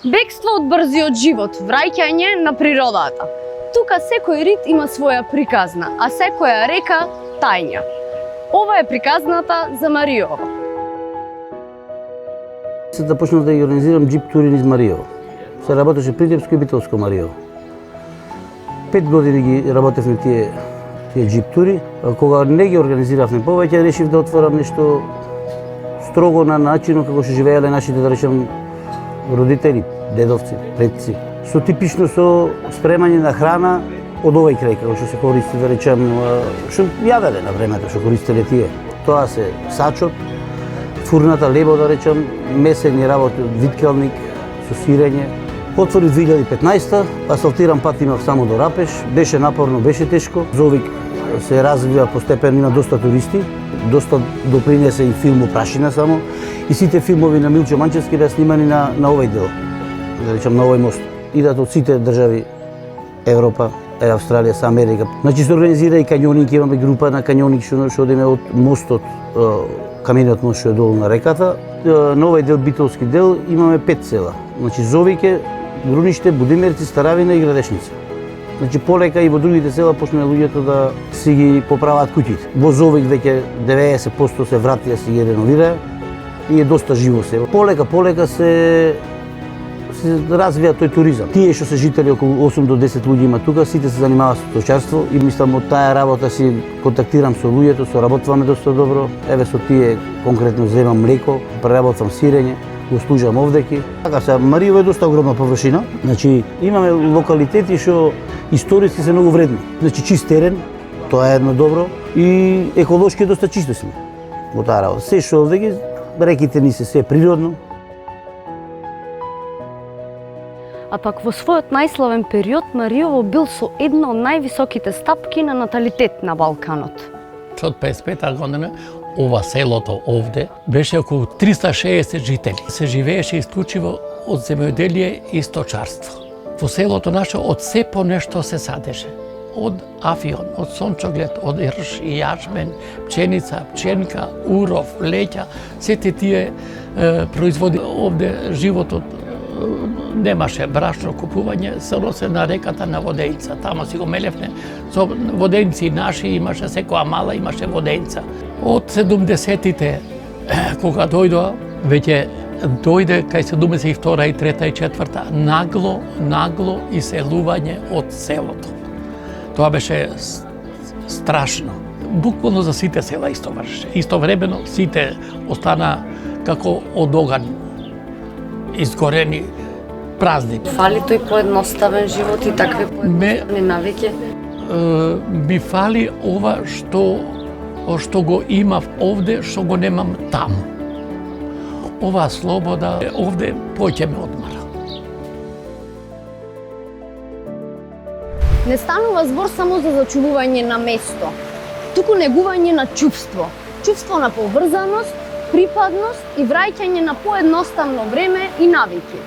Бегство од брзиот живот, враќање на природата. Тука секој рид има своја приказна, а секоја река тајна. Ова е приказната за Мариово. Се да почнав да ги организирам џип тури низ Мариово. Се работеше Притепско и Битолско Мариово. 5 години ги работевме тие џип тури. Кога не ги организиравме повеќе, решив да отворам нешто строго на начинот како што живееле нашите, да речем, родители, дедовци, предци. Со типично со спремање на храна од овој крај, како што се користи, да речем, што јаделе на времето, што користеле тие. Тоа се сачот, фурната лебо, да речем, месени работи од виткалник, со сирење. Отвори 2015-та, асфалтиран пат имав само до Рапеш, беше напорно, беше тешко. Зовик се развива постепено, има доста туристи, доста допринесе и филм Опрашина само, и сите филмови на Милчо Манчевски беа снимани на овој дел, да речем на овој мост. Идат од сите држави, Европа, Австралија, са Америка. Значи се организира и кањонинг, имаме група на кањонинг што одиме од мостот, камениот мост што е долу на реката. На овој дел, Битолски дел, имаме 5 села. Значи Зовике, Груниште, Будимирци, Старавина и Градешница. Значи полека и во другите села почнале луѓето да си ги поправаат куќите. Во Зовик веќе 90% се вратија, си ги реновираа и е доста живо се. Полека се развија тој туризам. Тие што се жители, околу 8 до 10 луѓе има тука, сите се занимаваат со сточарство и мислам од таа работа си контактирам со луѓето, соработуваме доста добро. Еве со тие конкретно земам млеко, преработвам сирење, го служам овдеки. Така се, Мариово е доста огромна површина. Значи имаме локалитети што историски се многу вредни. Значи чист терен, тоа е едно добро, и еколошки доста чисто сме во таа работа. Се што овдеки, реките ни се природно. А пак во својот најславен период Мариово бил со една од највисоките стапки на наталитет на Балканот. Од 55 година ова селото овде беше околу 360 жители. Се живееше исклучиво од земјоделие и сточарство. Во селото наше од се по нешто се садеше. Од афион, од сончоглед, од рж и јачмен, пченица, пченка, уров, леќа, сите тие производи. Овде животот немаше брашно купување, се носе на реката на водејца. Тамо си го мелевне. Со водејци наши имаше, секоја мала имаше водејца. Од 70-тите, кога дојдоа, веќе дојде кај 72-та и 3-та и 4-та нагло иселување од селото. Тоа беше страшно. Буквално за сите села исто вршеше. Истовремено сите остана како од оган, изгорени, празни. Фали тој поедноставен живот и такви поедноставни навики? Ми фали ова што го имав овде, што го немам таму. Оваа слобода, овде поќе ме одмара. Не станува збор само за зачувување на место, туку негување на чувство. Чувство на поврзаност, припадност и враќање на поедноставно време и навики.